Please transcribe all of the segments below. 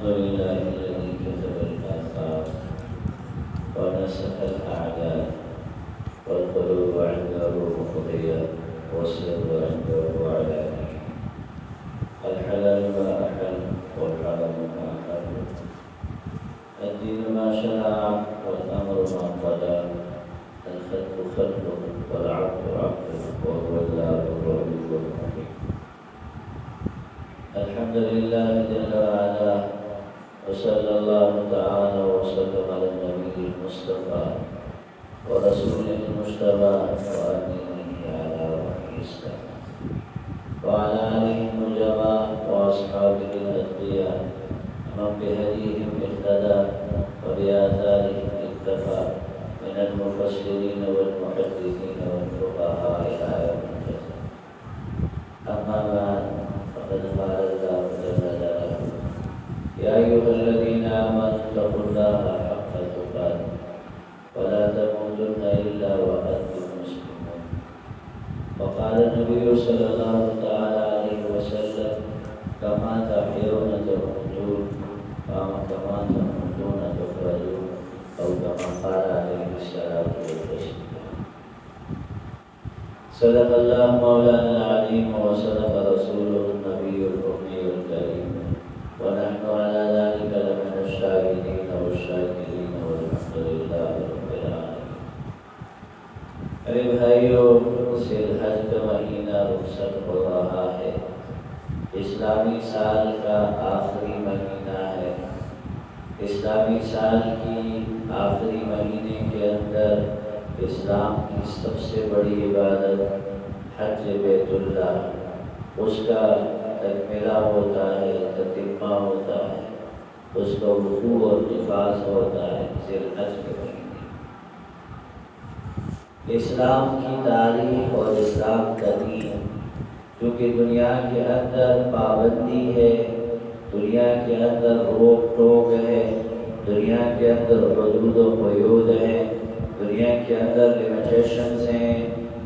الحمد لله الذي كتب الآثار ونسخ الأعداد والقلوب عنده مفضية والسر عنده علانية. الحلال ما أحل والحرام ما أحل، الدين ما شرع والأمر ما قضى، الخلق خلق والعبد عبد وهو الله الرؤوف الرحيم. الحمد لله جل وعلا، وصلى الله تعالى وسلم على النبي المصطفى ورسوله المجتبى وأمينه على وحي السلام وعلى آله النجباء وأصحابه الأتقياء ومن بهديهم اهتدى وبآثارهم اكتفى من المفسرين والمحدثين والفقهاء إلى يوم الجزاء. أما بعد، فقد قال الله جل جلاله: يا أيها الذين آمنوا اتقوا الله حق تقاته ولا تموتن إلا وأنتم مسلمون. وقال النبي صلى الله تعالى عليه وسلم: كما تحيون تموتون كما تموتون تخرجون، أو كما قال عليه الصلاة والسلام. صدق الله مولانا العليم وصدق رسوله النبي الأمي الكريم، ونحن على ذلك لمن الشاهدين والشاكرين والحمد لله رب العالمين. ارے بھائیو، ذی الحج کا مہینہ رخصت ہو رہا ہے، اسلامی سال کا آخری مہینہ ہے۔ اسلامی سال کی آخری مہینے کے اندر اسلام کی سب سے بڑی عبادت حج بیت اللہ، اس کا تکملہ ہوتا ہے، تتمہ ہوتا ہے، اس کا وقوع اور نفاذ ہوتا ہے ذی الحج کے مہینے۔ اسلام کی تاریخ اور اسلام کا دین، کیونکہ دنیا کے اندر پابندی ہے، دنیا کے اندر روک ٹوک ہے، دنیا کے اندر حدود و قیود ہے، دنیا کے اندر لیمیٹیشنز ہیں۔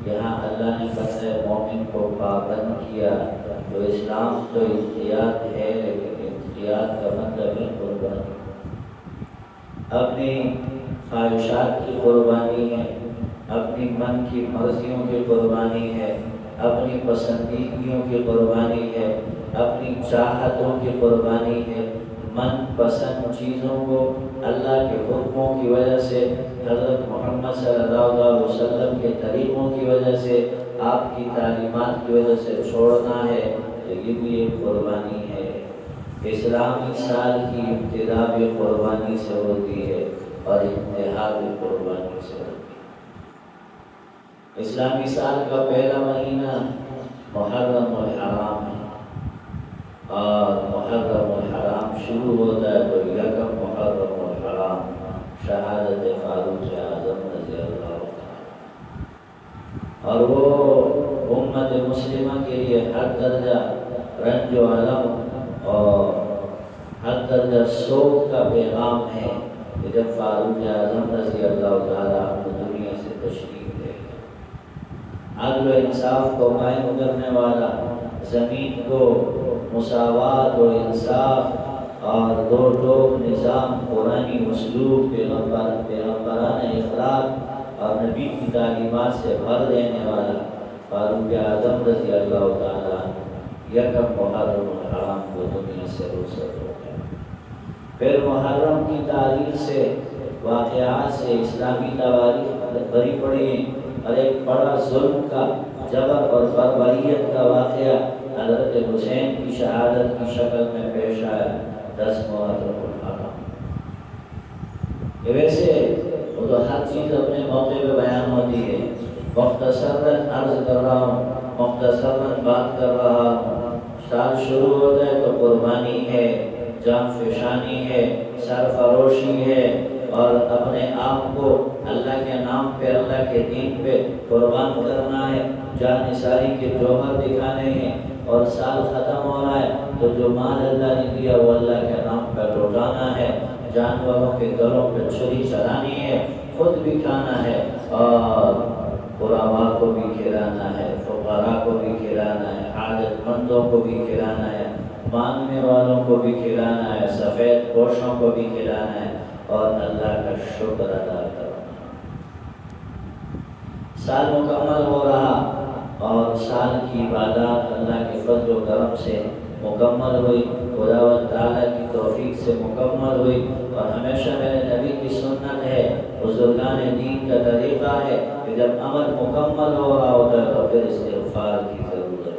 یہاں اللہ نے بندہ مومن کو پابند کیا۔ تو اسلام تو انقیاد ہے، لیکن انقیاد کا مطلب ہے قربانی، اپنی خواہشات کی قربانی ہے، اپنی من کی مرضیوں کی قربانی ہے، اپنی پسندیدگیوں کی قربانی ہے، اپنی چاہتوں کی قربانی ہے۔ من پسند چیزوں کو اللہ کے حکموں کی وجہ سے، حضرت محمد صلی اللہ علیہ وسلم کے طریقوں کی وجہ سے، آپ کی تعلیمات کی وجہ سے چھوڑنا ہے، تو یہ بھی ایک قربانی ہے۔ اسلامی سال کی ابتدا بھی قربانی سے ہوتی ہے اور انتہا بھی قربانی سے ہوتی ہے۔ اسلامی سال کا پہلا مہینہ محرم الحرام ہے، اور محرم الحرام شروع ہوتا ہے تو یکم محرم الحرام شہادت فاروق اعظم رضی اللہ عنہ، اور وہ امت مسلمہ کے لیے ہر درجہ رنج و علم اور ہر درجہ سوگ کا پیغام ہے کہ جب فاروق اعظم رضی اللہ تعالیٰ عنہ دنیا سے تشریف لے گئے، عدل و انصاف کو قائم کرنے والا، زمین کو مساوات و انصاف اور دو ٹوک نظام، قرآنی اسلوب، پیغمبرانہ اخلاق اور نبی کی تعلیمات سے بھر دینے والا فاروق اعظم رضی اللہ تعالیٰ یکم محرم الحرام کو دنیا سے رخصت ہو گئے۔ پھر محرم کی تاریخ سے، واقعات سے اسلامی تواریخ بھری پڑی ہیں، اور ایک بڑا ظلم کا، جبر اور بربریت کا واقعہ حضرت حسین کی شہادت کی شکل میں پیش آیا 10 محرم الحرام۔ ویسے وہ تو ہر چیز اپنے موقع پہ بیان ہوتی ہے، مختصراً عرض کر رہا ہوں، مختصراً بات کر رہا ہوں۔ سال شروع ہوتا ہے تو قربانی ہے، جان فشانی ہے، سرفروشی ہے، اور اپنے آپ کو اللہ کے نام پہ، اللہ کے دین پہ قربان کرنا ہے، جان نثاری کے جوہر دکھانے ہیں۔ اور سال ختم ہو رہا ہے تو جو مال اللہ نے دیا وہ اللہ کے نام پہ لوٹانا ہے، جانوروں کے گلوں پہ چھری چلانی ہے، خود بھی کھانا ہے، اور غرباء کو بھی کھلانا ہے، فقراء کو بھی کھلانا ہے، حاجت مندوں کو بھی کھلانا ہے، مانگنے والوں کو بھی کھلانا ہے، سفید پوشوں کو بھی کھلانا ہے، اور اللہ کا شکر ادا کرنا۔ سال مکمل ہو رہا اور سال کی عبادات اللہ کے فضل و کرم سے مکمل ہوئی، خداوند تعالیٰ کی توفیق سے مکمل ہوئی۔ اور ہمیشہ میرے نبی کی سنت ہے، بزرگان دین کا طریقہ ہے کہ جب عمل مکمل ہو رہا ہوتا ہے تو پھر استغفار کی ضرورت ہے،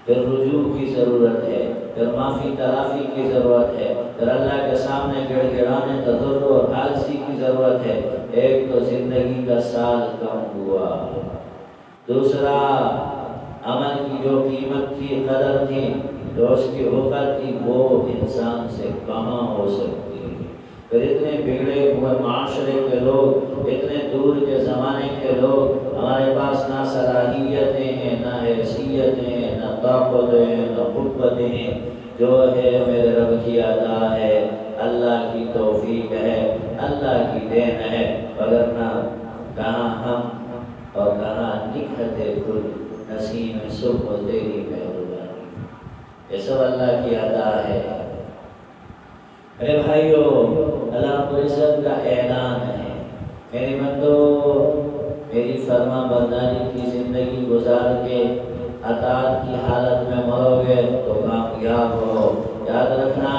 پھر رجوع کی ضرورت ہے، پھر معافی تلافی کی ضرورت ہے، پھر اللہ کے سامنے گڑ گڑانے تضرع اور عاجزی کی ضرورت ہے۔ ایک تو زندگی کا سال کم ہوا، دوسرا عمل کی جو قیمت تھی، قدر تھی، جو اس کی وقت تھی، وہ انسان سے کہاں ہو سکتی ہے۔ پھر اتنے بگڑے ہوئے معاشرے کے لوگ، اتنے دور کے زمانے کے لوگ، ہمارے پاس نہ صلاحیتیں ہیں، نہ حیثیتیں ہیں، نہ طاقتیں ہیں، نہ قوتیں ہیں۔ جو ہے میرے رب کی عطا ہے، اللہ کی توفیق ہے، اللہ کی دین ہے، ورنہ کہاں ہم اور کہاں نکھتے گل نسیم صبح تیری مہربانی، یہ سب اللہ کی عطا ہے۔ میرے بھائیو، اللہ رب العزت کا اعلان ہے، میرے بندو میری فرما برداری کی زندگی گزار کے اطاعت کی حالت میں مرو گے تو کامیاب ہو۔ یاد رکھنا،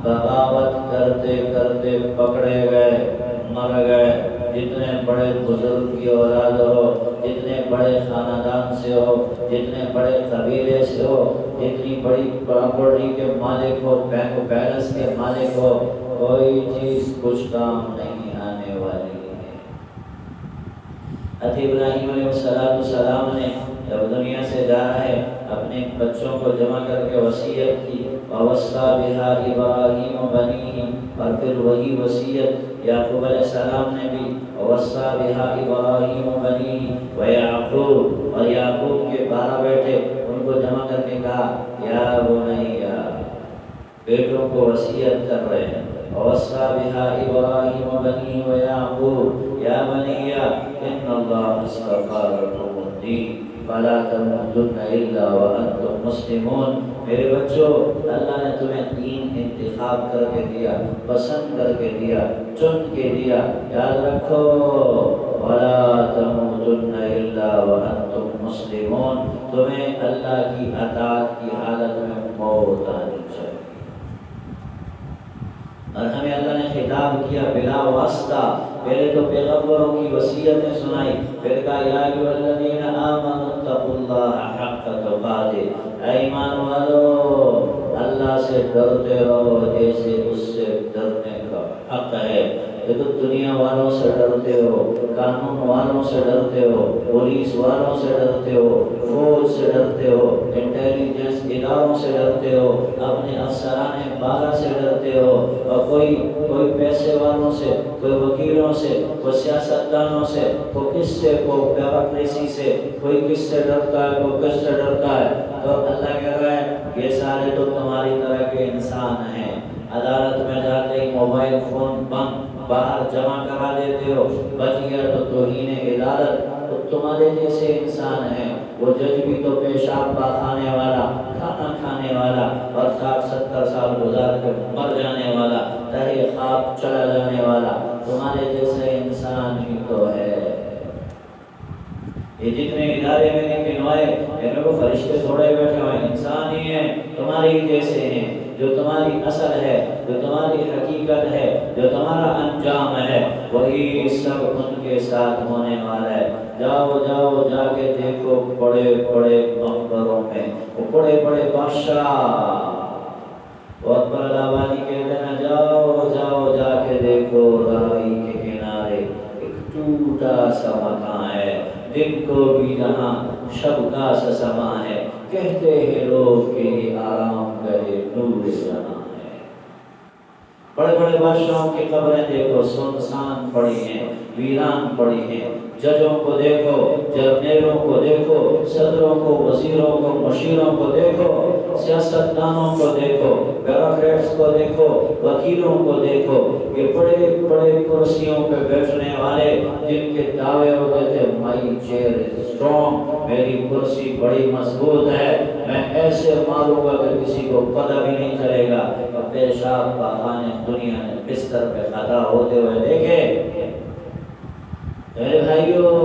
بغاوت کرتے کرتے پکڑے گئے، مر گئے۔ جتنے بڑے بزرگ کی اولاد ہو، جتنے بڑے خاندان سے ہو، جتنے بڑے قبیلے سے ہو، جتنی بڑی پراپرٹی کے مالک ہو، بینک بیلنس کے مالک ہو، کوئی چیز کچھ کام نہیں آنے والی ہے۔ حضرت ابراہیم علیہ السلام نے جب دنیا سے جا رہا ہے، اپنے بچوں کو جمع کر کے وصیت کی، وَوَصَّىٰ بِهَا إِبْرَاهِيمُ بَنِيهِ، اور پھر وہی وصیت یعقوب علیہ السلام نے بھی، وَوَصَّىٰ بِهَا إِبْرَاهِيمُ بَنِيهِ وَيَعْقُوبُ، اور یعقوب کے 12 بیٹے، ان کو جمع کر کے کہا، یا بنیا، بیٹوں کو وصیت کر رہے ہیں، وَوَصَّىٰ بِهَا إِبْرَاهِيمُ بَنِيهِ وَيَعْقُوبُ یا بنیا إِنَّ اللَّهَ اصْطَفَىٰ لَكُمُ الدِّينَ فَلَا تَمُوتُنَّ إِلَّا وَأَنتُم مُّسْلِمُونَ۔ میرے بچوں، اللہ نے تمہیں دین انتخاب کر کے دیا، پسند کر کے دیا، چن کے دیا۔ یاد رکھو، وَلَا تَمُوتُنَّ إِلَّا وَأَنتُم مُّسْلِمُونَ، تمہیں اللہ کی اطاعت کی حالت میں موت آنی چاہیے۔ اور ہمیں اللہ نے خطاب کیا بلا واسطہ، پہلے تو پیغمبروں کی وصیتیں سنائی، پھر کہا یا ایھا الذین آمنوا اتقوا اللہ حق تقاتہ، اے ایمان والو اللہ سے ڈرتے رہو جیسے اس سے ڈرنے کا حق ہے۔ تو دنیا والوں سے ڈرتے ہو، قانون والوں سے ڈرتے ہو، پولیس والوں سے ڈرتے ہو، فوج سے ڈرتے ہو، انٹیلیجنس اداروں سے ڈرتے ہو، اپنے افسران بالا سے ڈرتے ہو، اور کوئی پیسے والوں سے، کوئی وکیلوں سے، کوئی سیاستدانوں سے، کوئی کس سے، کوئی بیوروکریسی سے، کوئی کس سے ڈرتا ہے، کوئی کس سے ڈرتا ہے۔ تو اللہ کہہ رہا ہے یہ سارے تو تمہاری طرح کے انسان ہیں۔ عدالت میں جاتے ہی موبائل فون بند باہر جمع کرا دیتے ہو، بچ گیا تو توہین عدالت۔ تو تمہارے جیسے انسان ہیں، وہ جج بھی تو پیشاب پاخانے والا، کھانا کھانے والا، اور 60-70 سال گزار کے مر جانے والا، تہے خواب چلا جانے والا، تمہارے جیسے انسان ہی تو ہے۔ یہ جتنے ادارے میں نے گنوائے، ان میں وہ فرشتے تھوڑے بیٹھے ہوئے، انسان ہی ہیں، تمہارے ہی جیسے ہیں۔ جو تمہاری اصل ہے، جو تمہاری حقیقت ہے، جو تمہارا انجام ہے، وہی سب ان کے ساتھ ہونے والا ہے۔ جاؤ جاؤ جا کے دیکھو بڑے بڑے مقبروں میں، وہ بڑے بڑے بادشاہ بہت بڑا والی کہتے ہیں، جاؤ جاؤ جا کے دیکھو راوی کے کنارے ایک ٹوٹا سا مکان ہے، دن کو بھی جہاں شب کا سا سما ہے، کہتے ہیں لوگ کہ یہ آرام گئے نور جہاں ہے۔ بڑے بڑے بادشاہوں کی قبریں دیکھو، سنسان پڑی ہیں، ویران پڑی ہیں۔ ججوں کو دیکھو، جرنیلوں کو دیکھو، صدروں کو، وزیروں کو، مشیروں کو دیکھو، سیاستدانوں کو دیکھو، بیوروکریٹس کو دیکھو، وکیلوں کو دیکھو، یہ بڑے بڑے کرسیوں پہ بیٹھنے والے جن کے دعوے ہوتے تھے مائی چیئر از اسٹرانگ، میری کرسی بڑی مضبوط ہے، میں ایسے ماروں گا کہ کسی کو پتہ بھی نہیں چلے گا، اور پیشاب پاخانے دنیا نے بستر پہ کھڑا ہوتے ہوئے دیکھے۔ میرے بھائیوں،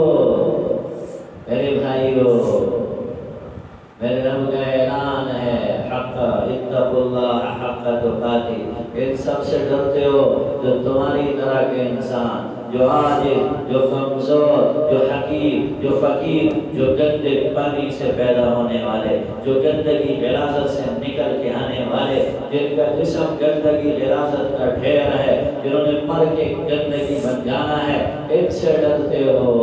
میرے بھائیوں، میرے رب کا اعلان ہے حق اتقوا اللہ حق تقاتی، ان سب سے ڈرتے ہو جو تمہاری طرح کے انسان، جو عاجز، جو کمزور، جو حقیر، جو فقیر، جو گندے پانی سے پیدا ہونے والے، جو گندگی غلاظت سے نکل کے آنے والے، جن کا جسم گندگی غلاظت کا ڈھیر ہے، جنہوں نے مر کے گندگی بن جانا ہے، ان سے ڈرتے ہو،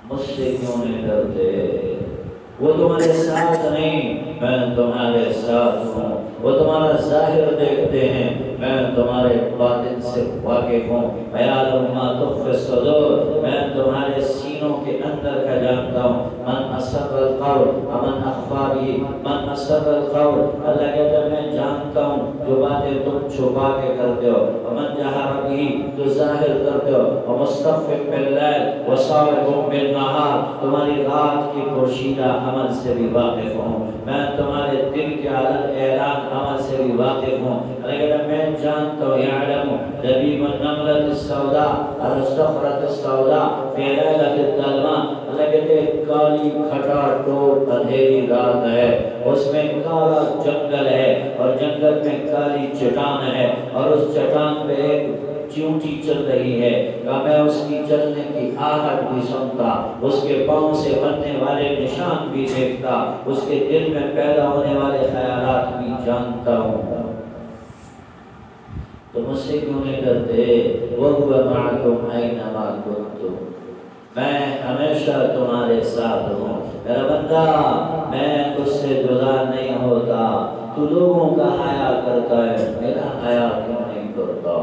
مجھ سے کیوں نہیں ڈرتے؟ وہ تمہارے ساتھ نہیں، میں تمہارے ساتھ ہوں، وہ تمہارا ظاہر دیکھتے ہیں، میں تمہارے باطن سے واقف ہوں، وَيَعْلَمُ مَا تُخْفِي الصُّدُورُ، میں تمہارے سینوں کے اندر کا جانتا ہوں، من أسر القول ومن أخفى به، من أسر القول، اللہ کہتا ہے میں جانتا ہوں جو باتیں تم چھپا کے کرتے ہو، ومن جہر به، جو ظاہر کرتے ہو، ومستخف باللیل وصارم بالنہار، تمہاری رات کی پوشیدہ عمل سے بھی واقف ہوں، میں تمہارے دل کے اعلان عمل سے بھی واقف ہوں، لیکن میں جانتا ہوں یعلم دبیب النملة السوداء الصخرة السوداء فی لیلة الظلماء، اللہ کہتے ہیں کالی کھٹا ٹوپ اندھیری رات ہے، اس میں کالا جنگل ہے، اور جنگل میں کالی چٹان ہے، اور اس چٹان پہ ایک چیونٹی چل رہی ہے، کہ میں اس کی چلنے کی آہٹ بھی سنتا، اس کے پاؤں سے بننے والے نشان بھی دیکھتا، اس کے دل میں پیدا ہونے والے خیالات بھی جانتا ہوں، تو مجھ سے کیوں نہیں ڈرتے؟ وَهُوَ مَعَكُمْ أَيْنَمَا كُنتُمْ، میں ہمیشہ تمہارے ساتھ ہوں، میرا بندہ میں تجھ سے جدا نہیں ہوتا، تو لوگوں کا حیا کرتا ہے، میرا حیا کیوں نہیں کرتا؟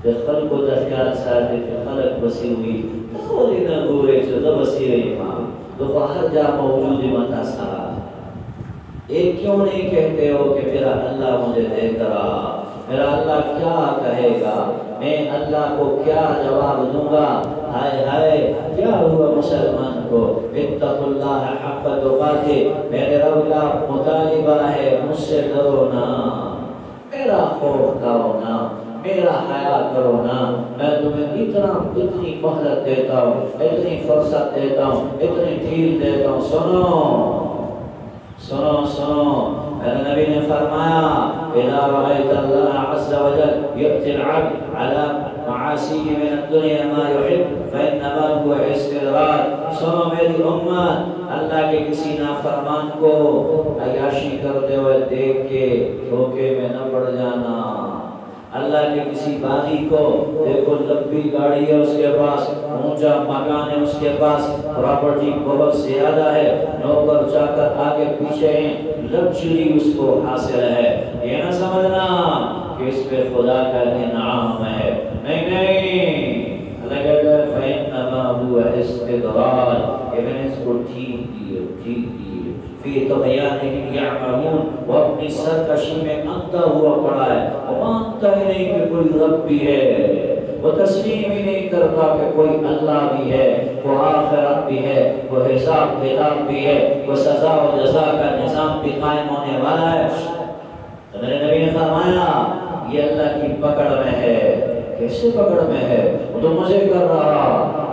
کہ خلق و تخیال ساتھ کہ خلق بسی ہوئی خوری نہ گورے چودہ بسی رہی ماں، تو ہر جا موجود متا سارا، ایک کیوں نہیں کہتے ہو کہ میرا اللہ مجھے دیکھ رہا، میرا اللہ کیا کہے گا، میں اللہ کو کیا جواب دوں گا؟ ہائے ہائے کیا ہوا مسلمان کو، اتقوا اللہ حق تقاتے، میرے رب کا مطالبہ ہے مجھ سے ڈرو نا، میرا خوف کھاؤ نا، میرا حیا کرو نا، میں تمہیں اتنی مہلت دیتا ہوں، اتنی فرصت دیتا ہوں، اتنی ڈھیل دیتا ہوں، سنو سنو سنو، میرے نبی نے فرمایا اذا رأيت اللہ عز وجل يؤتي العبد على معاصيه من الدنيا ما يحب فإنما هو استدراج، سنو میری امت، اللہ کے کسی نافرمان کو عیاشی کرتے ہوئے دیکھ کے دھوکے میں نہ پڑ جانا، اللہ کے کسی باغی کو دیکھو لمبی گاڑی ہے اس کے پاس، اونچا مکان ہے اس کے پاس، پراپرٹی بہت زیادہ ہے، نوکر چاکر آگے پیچھے ہیں، لگژری اس کو حاصل ہے، یہ نہ سمجھنا کہ اس پہ خدا کا انعام ہے، نہیں نہیں، اللہ کہتا ہے فَإِنَّمَا هُوَ اسْتِدْرَاجٌ، کہ میں نے اس کو ٹھیک دیے فی طغیانہم یعمہون، وہ اپنی سرکشی میں اندھا ہوا پڑا ہے، وہ مانتا ہی نہیں کہ کوئی رب بھی ہے، وہ تسلیم ہی نہیں کرتا کہ کوئی اللہ بھی ہے، وہ آخرت بھی ہے، وہ حساب کتاب بھی ہے، وہ سزا و جزا کا نظام بھی قائم ہونے والا ہے، تو میرے نبی نے فرمایا یہ اللہ کی پکڑ میں ہے، کیسے پکڑ میں ہے؟ وہ تو مزے کر رہا،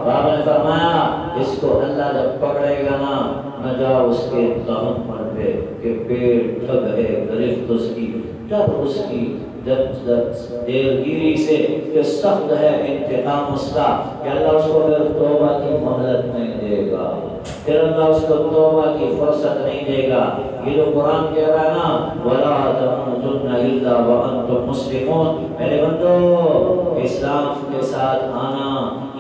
آپ نے فرمایا اس کو اللہ جب پکڑے گا نا، نہ جاؤ اس کے دہن پر پہ کہ پیٹ ٹھگ ہے، گرفت اس کی، ڈر اس کی دیرگیری سے کہ سخت ہے انتقام اس کا، کہ اللہ اس کو پھر توبہ کی مہلت نہیں دے گا، پھر اللہ اس کو توبہ کی فرصت نہیں دے گا، یہ جو قرآن کہہ رہا ہے نا وَلَا تَمُوتُنَّ إِلَّا وَأَنْتُمْ مُسْلِمُونَ، میرے بندو اسلام کے ساتھ آنا،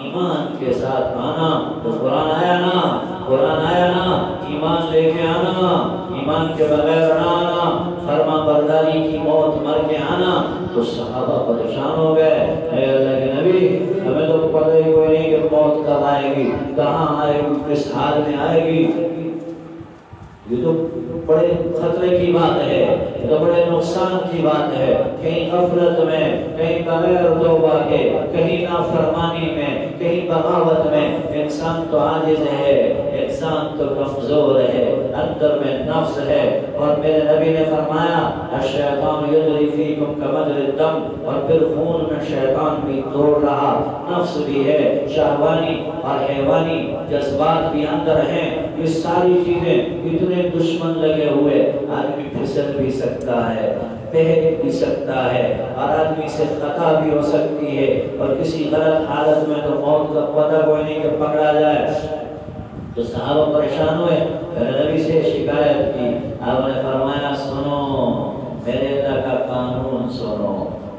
ایمان کے ساتھ آنا، تو قرآن آیا نا، قرآن آیا نا، ایمان لے کے آنا، ایمان کے بغیر نہ آنا، فرما برداری کی موت مر کے آنا، تو صحابہ پریشان ہو گئے، اے اللہ کے نبی ہمیں تو پتہ ہی کوئی نہیں کہ موت کب آئے گی، کہاں آئے گی، کس حال میں آئے گی، یہ تو بڑے خطرے کی بات ہے، تو بڑے نقصان کی بات ہے۔ کہیں غفلت میں، کہیں بغیر توبہ کے، کہیں نافرمانی میں، کہیں بغاوت میں انسان تو عاجز ہے، انسان تو کمزور ہے، اندر میں نفس ہے۔ اور میرے نبی نے فرمایا الشیطان یجری فیکم کمجری الدم، اور پھر خون میں شیطان بھی دوڑ رہا، نفس بھی ہے، شہوانی اور حیوانی جذبات بھی اندر ہیں۔ یہ ساری چیزیں اتنے دشمن لگے ہوئے، آدمی پھسل بھی سکتا ہے، بہک بھی سکتا ہے، اور آدمی سے خطا بھی ہو سکتی ہے، اور کسی غلط حالت میں تو موت کا پتہ کوئی نہیں کہ پکڑا جائے۔ تو صحابہ پریشان ہوئے، نبی سے شکایت کی، آپ نے فرمایا سنو میرے اللہ کا قانون سنو،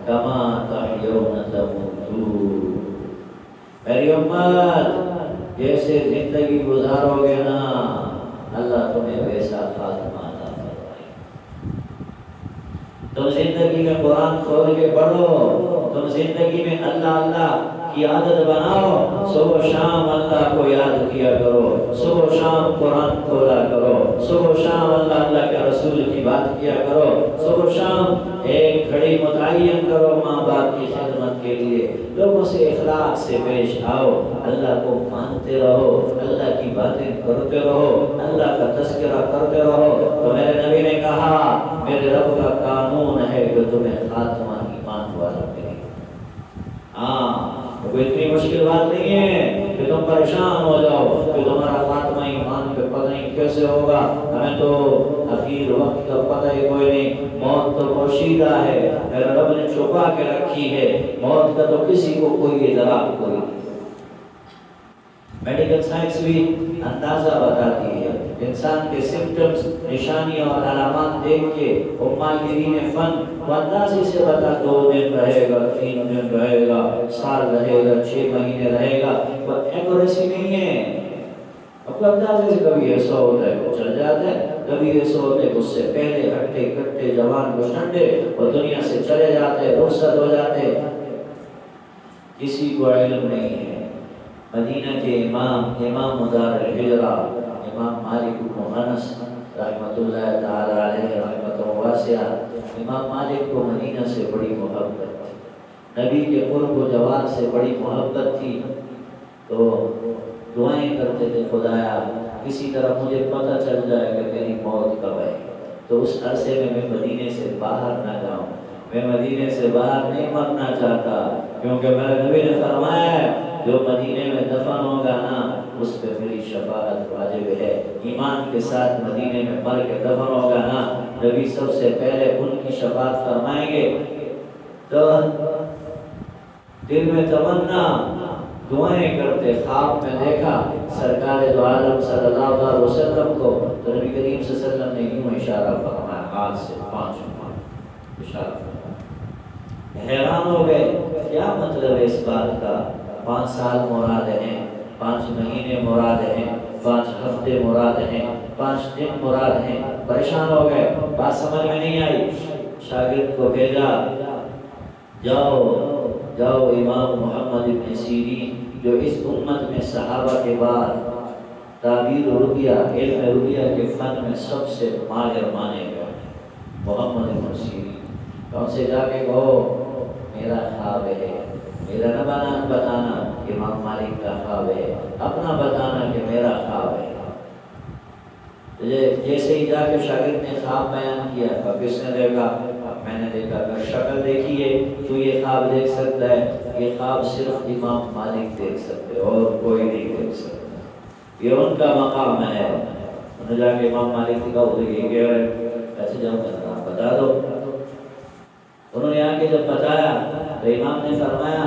کما تحیون تموتون، میری امت جیسے زندگی گزارو گے نا اللہ تمہیں ویسا خاتمہ عطا فرمائے۔ تم زندگی میں قرآن کھول کے پڑھو، تم زندگی میں اللہ اللہ کی عادت بناؤ، صبح و شام اللہ کو یاد کیا کرو، صبح و شام قرآن کھولا کرو، صبح و شام اللہ اللہ کے رسول کی بات کیا کرو، صبح و شام ایک گھڑی متعین کرو ماں باپ کی خدمت کے لیے، لوگوں سے اخلاق سے پیش آؤ، اللہ کو مانتے رہو، اللہ کی باتیں کرتے رہو، اللہ کا تذکرہ کرتے رہو۔ تو میرے نبی نے کہا میرے رب کا قانون ہے کہ تمہیں خاتمہ ایمان والا ملے۔ ہاں کوئی اتنی مشکل بات نہیں ہے کہ تم پریشان ہو جاؤ کہ تمہارا خاتمہ ایمان پہ پتہ نہیں کیسے ہوگا، ہمیں تو اخیر وقت کا پتہ ہی کوئی نہیں، موت تو پوشیدہ ہے، میرے رب نے چھپا کے رکھی ہے، موت کا تو کسی کو کوئی اطلاع کوئی نہیں۔ میڈیکل سائنس بھی اندازہ بتاتی ہے، انسان کے سمپٹمز، نشانیاں اور علامات دیکھ کے ماہرین فن وہ اندازے سے بتا 2 دن رہے گا، 3 دن رہے گا، سال رہے گا، 6 مہینے رہے گا، وہ ایکوریسی نہیں ہے۔ اب اندازے سے کبھی ایسا ہوتا ہے وہ چل جاتا ہے، کبھی ایسا ہوتا ہے کہ اس سے پہلے ہٹے کٹے جوان گشنڈے اور دنیا سے چلے جاتے ہیں، رخصت ہو جاتے ہیں، کسی کو علم نہیں ہے۔ مدینہ کے امام دار الہجرہ امام مالک بن انس رحمۃ اللہ تعالی علیہ رحمۃ واسعہ، امام مالک کو مدینہ سے بڑی محبت تھی، نبی کے قرب و جوار سے بڑی محبت تھی، تو دعائیں کرتے تھے خدایا کسی طرح مجھے پتہ چل جائے کہ میری موت کب ہے، تو اس عرصے میں مدینے سے باہر نہ جاؤں، میں مدینے سے باہر نہیں مرنا چاہتا، کیونکہ میرے نبی نے فرمایا ہے جو مدینے میں دفن ہوگا نا اس پہ میری شفاعت واجب ہے۔ ایمان کے ساتھ مدینے میں مر کے دفن ہوگا نا نبی سب سے پہلے ان کی شفاعت فرمائیں گے۔ تو دل میں تمنا دعائیں کرتے، خواب میں دیکھا سرکار دو عالم صلی اللہ علیہ وسلم کو، تو نبی کریم صلی اللہ علیہ وسلم نے یوں اشارہ فرمایا، ہاتھ سے 5 اشارہ فرمایا، حیران ہو گئے کیا مطلب ہے اس بات کا؟ 5 سال مراد ہیں، 5 مہینے مراد ہیں، 5 ہفتے مراد ہیں، 5 دن مراد ہیں، پریشان ہو گئے، بات سمجھ میں نہیں آئی۔ شاگرد کو بھیجا، جاؤ امام محمد ابن سیرین جو اس امت میں صحابہ کے بعد تعبیر رؤیا، علم رؤیا کے فن میں سب سے ماہر مانے گئے، محمد ابن سیرین، تو ان سے جا کے کہو میرا خواب ہے، میرا نہ بتانا کہ امام مالک کا خواب ہے، اپنا بتانا کہ میرا خواب ہے۔ جیسے ہی جا کے شاگرد نے خواب بیان کیا، کس نے دیکھا؟ میں نے دیکھا کہ شکل دیکھیے تو یہ خواب دیکھ سکتا ہے، یہ خواب صرف امام مالک دیکھ سکتے اور کوئی نہیں دیکھ سکتا، یہ ان کا مقام ہے۔ انہوں نے جا کے امام مالک کی کہا یہ کہہ رہے، ایسے جاؤ بتا دو۔ انہوں نے آ کے جب بتایا تو امام نے فرمایا،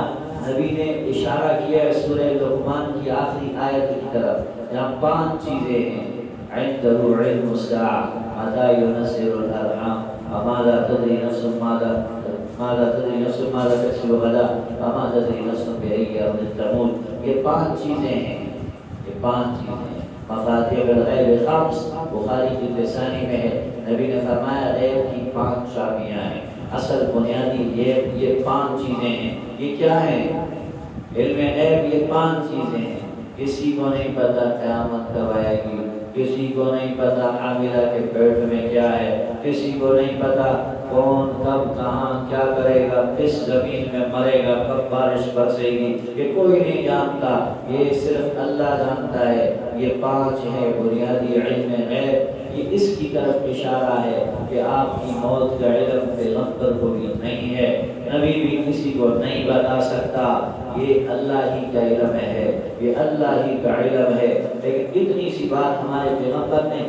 نبی نے اشارہ کیا ہے سورہ لقمان کی آخری آیت کی طرف، جہاں 5 چیزیں ہیں، عندہ علم الساعة متى ينزل الأرحام وماذا تدري نفس ماذا تكسب غدا وما تدري نفس بأي أرض تموت۔ یہ 5 چیزیں ہیں، یہ 5 چیزیں ہیں، مفاتیح الغیب 5 بخاری کی لسانی میں ہے۔ نبی نے فرمایا غیب کی 5 چابیاں ہیں، اصل بنیادی یہ 5 چیزیں ہیں۔ یہ کیا ہیں؟ علم غیب یہ 5 چیزیں ہیں، کسی کو نہیں پتا قیامت کب آئے گی، کسی کو نہیں پتا حاملہ کے پیٹ میں کیا ہے، کسی کو نہیں پتا کون کب کہاں کیا کرے گا، کس زمین میں مرے گا، کب بارش برسے گی، یہ کوئی نہیں جانتا، یہ صرف اللہ جانتا ہے۔ یہ 5 ہے بنیادی علم غیب، یہ اس کی طرف اشارہ ہے کہ آپ کی موت کا علم پیغمبر کو بھی نہیں ہے، نبی بھی کسی کو نہیں بتا سکتا، یہ اللہ ہی کا علم ہے، یہ اللہ ہی کا علم ہے۔ لیکن اتنی سی بات ہمارے پیغمبر نے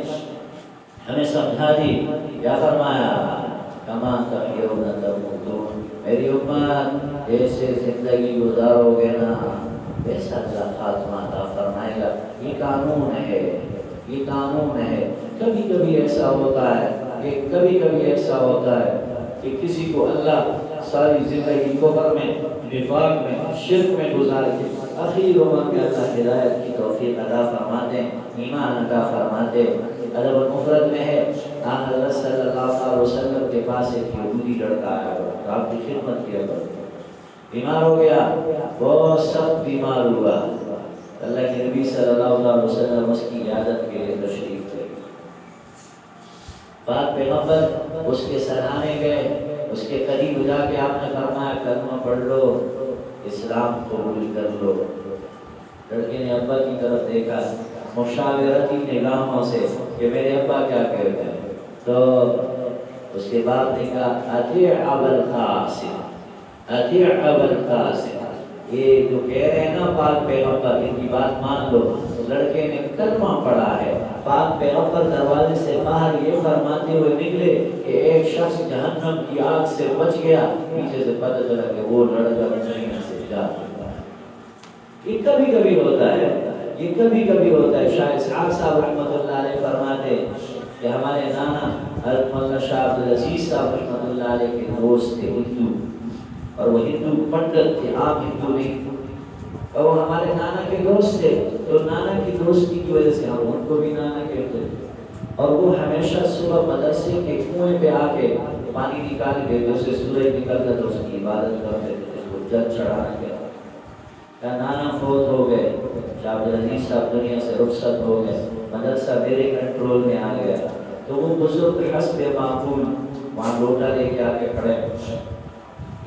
ہمیں سمجھا دی، کیا فرمایا؟ کما تحیون تموتون، میری امت جیسے زندگی گزارو گے نا ویسا خاتمہ عطا فرمائے گا۔ یہ قانون ہے، یہ قانون ہے۔ کبھی کبھی ایسا ہوتا ہے ایسا ہوتا ہے کہ کسی کو اللہ ساری زندگی کفر میں، نفاق میں، شرک میں گزار کے آخری عمر میں اللہ ہدایت کی توفیق عطا فرماتے، ایمان عطا فرماتے۔ ادب المفرد میں ہے آن حضرت صلی اللہ علیہ وسلم کے پاس ایک یہودی لڑکا آیا، آپ کی خدمت کیا کرتے، بیمار ہو گیا، بہت سخت بیمار ہوا۔ اللہ کے نبی صلی اللہ علیہ وسلم اس کی عیادت کے لیے تشریف لے گئے۔ پاک پیغمبر اس کے سرانے گئے، اس کے قریب جا کے آپ نے فرمایا کلمہ پڑھ لو، اسلام قبول کر لو۔ لڑکے نے ابا کی طرف دیکھا مشاورتی نگاہوں سے کہ میرے ابا کیا کہتے ہیں، تو اس کے بعد نے کہا اطیع ابا القاسم، اطیع ابا القاسم، یہ جو کہہ رہے ہیں نا پاک پیغمبر، ان کی بات مان لو۔ لڑکے نے کلمہ پڑھا ہے، پاک پیغمبر دروازے سے باہر یہ فرماتے ہوئے نکلے کہ ایک شخص جہنم کی آگ سے بچ گیا، پیچھے سے پتہ چلا کہ وہ لڑکا دنیا سے جا چکا ہے۔ یہ کبھی کبھی ہوتا ہے، یہ کبھی کبھی ہوتا ہے۔ شاہ اسحاق صاحب رحمۃ اللہ علیہ فرماتے کہ ہمارے نانا حضرت مولانا شاہ عبدالعزیز صاحب رحمۃ اللہ علیہ کے دوست تھے ہندو، اور وہ ہندو پنڈت تھے، عام ہندو نہیں، اور وہ ہمارے نانا کے دوست تھے، تو نانا کی دوستی کی وجہ سے ہم ان کو بھی نانا کہتے تھے۔ اور وہ ہمیشہ صبح مدرسے کے کنویں پہ آ کے پانی نکال کے جو سے سورج نکلتا تو اس کی عبادت کرتے تھے، اس کو جل چڑھانا کہتے۔ نانا فوت ہو گئے، شاہ عبدالعزیز صاحب دنیا سے رخصت ہو گئے، مدرسہ میرے کنٹرول میں آ گیا، تو وہ بزرگ حسب معمول وہاں لوٹا لے کے آ کے کھڑے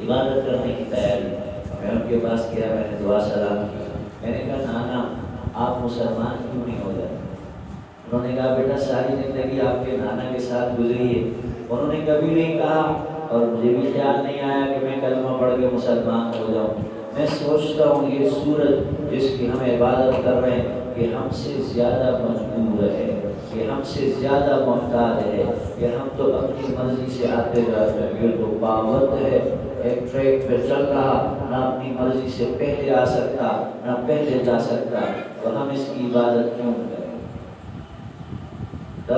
عبادت کرنے کی تیاری۔ میں ان کے پاس گیا، میں نے دعا سلام کی، میں نے کہا نانا آپ مسلمان کیوں نہیں ہو جاتے؟ انہوں نے کہا بیٹا ساری زندگی آپ کے نانا کے ساتھ گزری ہے، انہوں نے کبھی نہیں کہا اور مجھے بھی خیال نہیں آیا کہ میں کلمہ پڑھ کے مسلمان ہو جاؤں۔ میں سوچتا ہوں یہ سورج جس کی ہم عبادت کر رہے ہیں یہ ہم سے زیادہ مجبور ہے، یہ ہم سے زیادہ محتاج ہے، یہ ہم تو اپنی مرضی سے آتے جاتے ہیں، یہ تو پابند ہے، ایک ٹریک پہ چل رہا، نہ اپنی مرضی سے پہلے آ سکتا نہ پہلے جا سکتا، تو ہم اس کی عبادت کیوں کریں؟ تو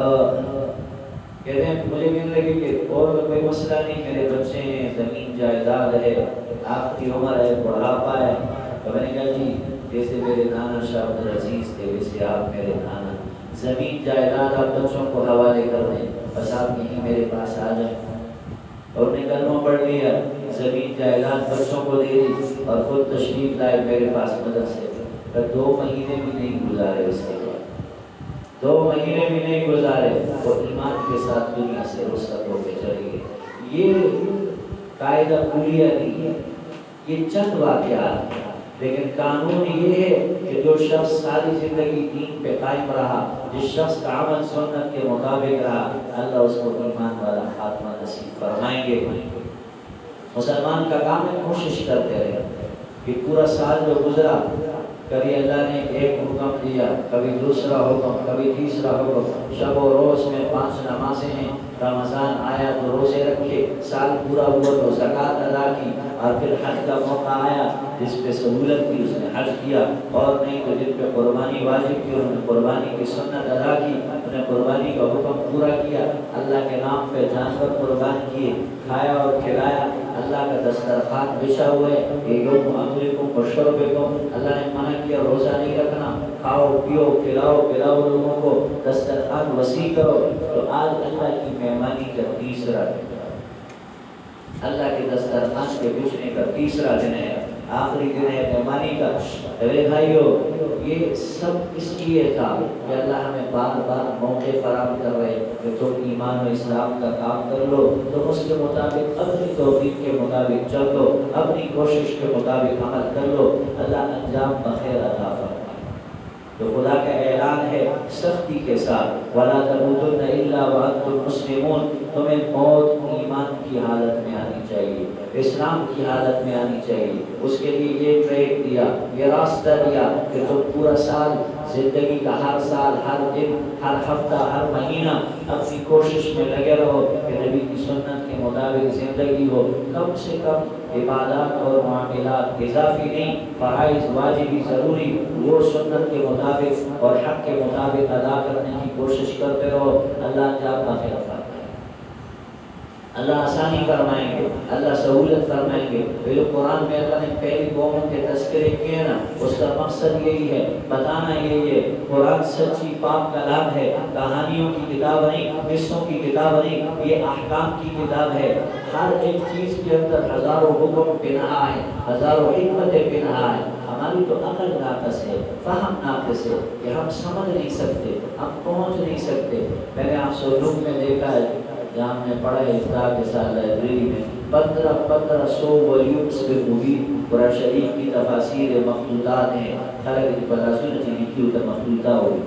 کہتے ہیں مجھے کہنے لگے کہ اور کوئی مسئلہ نہیں، میرے بچے ہیں، زمین جائیداد ہے، آخری عمر ہے، بڑھاپا ہے۔ تو میں نے کہا جی جیسے میرے نانا شاہ عبدالعزیز تھے ویسے آپ میرے نانا، زمین جائیداد آپ بچوں کو حوالے کر دیں، بس آپ یہیں میرے پاس آ جائیں۔ اور نے کلمہ پڑھ لیا، زمین جائیداد بچوں کو دے دی اور خود تشریف لائے میرے پاس مدرسے۔ پر 2 مہینے بھی نہیں گزارے، اس کے بعد 2 مہینے بھی نہیں گزارے وہ ایمان کے ساتھ دنیا سے رخصت ہو کے چلے گئے۔ یہ قاعدہ کلیہ نہیں ہے، یہ چند واقعات ہیں، لیکن قانون یہ ہے کہ جو شخص ساری زندگی دین پہ قائم رہا، جس شخص کا عمل سنت کے مطابق رہا، اللہ اس کو ایمان والا خاتمہ نصیب فرمائیں گے۔ مسلمان کا کام ہے کوشش کرتے رہے کہ پورا سال جو گزرا، کبھی اللہ نے ایک حکم دیا، کبھی دوسرا حکم، کبھی تیسرا حکم، شب و روز میں 5 نمازیں ہیں، رمضان آیا تو روزے رکھے، سال پورا ہوا تو زکوٰۃ ادا کی، اور پھر حج کا موقع آیا جس پہ سہولت کی اس نے حج کیا، اور نہیں تو جن پہ قربانی واجب کی انہوں نے قربانی کی سنت ادا کی، انہوں نے قربانی کا حکم پورا کیا، اللہ کے نام پہ جانور قربان کیے، کھایا اور کھلایا، اللہ کا دسترخوان بچھا ہوئے، یوم اکلکم وشربکم، اللہ نے منع کیا روزہ نہیں رکھنا، کھاؤ پیو کھلاؤ پلاؤ لوگوں کو، دسترخوان وسیع کرو۔ تو آج اللہ کی مہمانی کا تیسرا دن، اللہ کے دسترخوان کے بچھنے کا تیسرا دن ہے۔ آخری دن ہے پیمانی کا۔ میرے بھائیو یہ سب اس لیے تھا کہ اللہ ہمیں بار بار موقع فراہم کر رہے کہ تم ایمان و اسلام کا کام کر لو، تم اس کے مطابق اپنی توفیق کے مطابق چل لو، اپنی کوشش کے مطابق عمل کر لو، اللہ انجام بخیر عطا فرمائے۔ تو خدا کا اعلان ہے سختی کے ساتھ وَلَا تَمُوتُنَّ إِلَّا وَأَنْتُمْ مُسْلِمُونَ، تمہیں موت ایمان کی حالت میں آنی چاہیے، اسلام کی حالت میں آنی چاہیے۔ اس کے لیے یہ ٹریک دیا، یہ راستہ دیا کہ تم پورا سال زندگی کا ہر سال، ہر دن، ہر ہفتہ، ہر مہینہ اپنی کوشش میں لگے رہو کہ نبی کی سنت کے مطابق زندگی ہو، کم سے کم عبادات اور معاملات اضافی نہیں، فرائض واجبی ضروری وہ سنت کے مطابق اور حق کے مطابق ادا کرنے کی کوشش کرتے رہو۔ اللہ جاب کا خیر فرمائے، اللہ آسانی فرمائیں گے، اللہ سہولت فرمائیں گے۔ یہ جو قرآن میں اللہ نے پہلی قوموں کے تذکرے کیے نا، اس کا مقصد یہی ہے، بتانا یہی ہے قرآن سچی پاک کلام ہے، کہانیوں کی کتاب نہیں، قصوں کی کتاب نہیں، یہ احکام کی کتاب ہے۔ ہر ایک چیز کے اندر ہزاروں حکم پنہا ہے، ہزاروں حکمتیں پنہا ہے۔ ہماری تو عقل ناقص ہے، فہم ناقص ہے کہ ہم سمجھ نہیں سکتے، ہم پہنچ نہیں سکتے۔ میں نے آپ سلوک میں دیکھا ہے جہاں ہم نے پڑھا ہے افطار کے ساتھ لائبریری میں 1500 والیومز کے مبین قرآن شریف کی تفاسیر مخطوطات ہیں، خلق کی بلاسون سے لکھی ہوتا مخطوطہ ہوئی،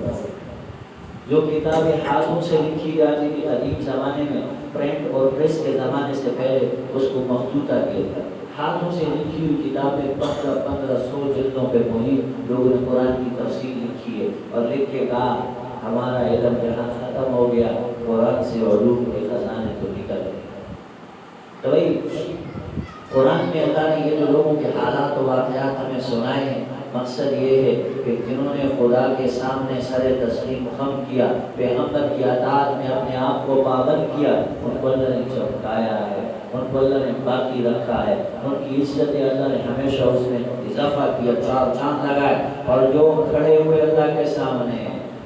جو کتابیں ہاتھوں سے لکھی جاتی تھی قدیم زمانے میں، پرنٹ اور پریس کے زمانے سے پہلے اس کو مخطوطہ کہتے ہیں۔ ہاتھوں سے لکھی ہوئی کتابیں 1500 جلدوں پہ مہی لوگوں نے قرآن کی تفسیر لکھی ہے اور لکھ کے کہا ہمارا علم جہاں ختم ہو گیا، قرآن سے علوم کے خزانے تو نکل گئے۔ تو بھائی قرآن میں اللہ نے یہ جو لوگوں کے حالات و واقعات ہمیں سنائے ہیں، مقصد یہ ہے کہ جنہوں نے خدا کے سامنے سر تسلیم خم کیا، پیغمبر کی اطاعت میں اپنے آپ کو پابند کیا، ان کو اللہ نے چمکایا ہے، ان کو اللہ نے باقی رکھا ہے، ان کی عزت اللہ نے ہمیشہ اس میں اضافہ کیا، چار چاند لگائے۔ اور جو کھڑے ہوئے اللہ کے سامنے،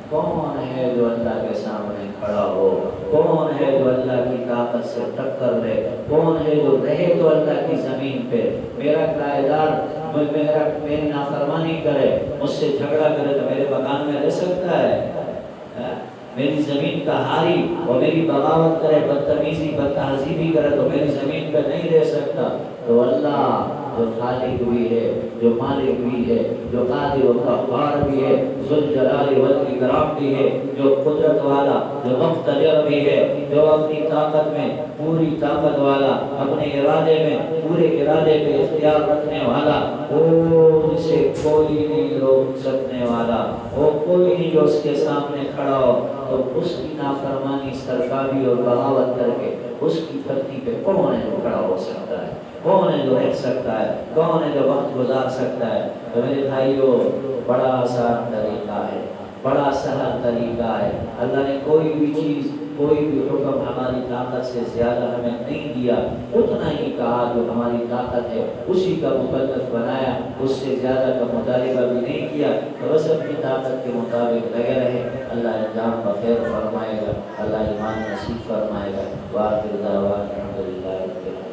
کون ہے جو اللہ کے سامنے کھڑا ہو؟ کون ہے جو اللہ کی طاقت سے ٹکر لے؟ کون ہے جو رہے تو اللہ کی زمین پہ؟ میرا کرایہ دار میری نافرمانی کرے، مجھ سے جھگڑا کرے تو میرے مکان میں رہ سکتا ہے؟ میری زمین کا حاری اور میری بغاوت کرے، بدتمیزی بدتہذیبی کرے تو میری زمین پہ نہیں رہ سکتا۔ تو اللہ جو خالق بھی ہے، جو مالک بھی ہے، جو قادر و قہار بھی ہے، ذوالجلال والاکرام بھی ہے، جو قدرت والا، جو مقتدر بھی ہے، جو اپنی طاقت میں پوری طاقت والا، اپنے ارادے میں پورے ارادے پہ اختیار رکھنے والا، وہ جسے کوئی نہیں روک سکنے والا، وہ کوئی نہیں جو اس کے سامنے کھڑا ہو تو اس کی نافرمانی سرکاری اور بغاوت کر کے اس کی دھرتی پہ کون ہے جو کھڑا ہو سکتا ہے؟ کون ہے جو رہ سکتا ہے؟ کون ہے جو وقت گزار سکتا ہے؟ تو میرے بھائیو بڑا آسان طریقہ ہے، بڑا سہل طریقہ ہے۔ اللہ نے کوئی بھی چیز، کوئی بھی حکم ہماری طاقت سے زیادہ ہمیں نہیں دیا، اتنا ہی کہا جو ہماری طاقت ہے اسی کا مکلف بنایا، اس سے زیادہ کا مطالبہ بھی نہیں کیا۔ تو بس اپنی طاقت کے مطابق لگے رہے، اللہ انجام بخیر فرمائے گا، اللہ ایمان نصیب فرمائے گا۔ وآخر دعوانا الحمدللہ رب العالمین۔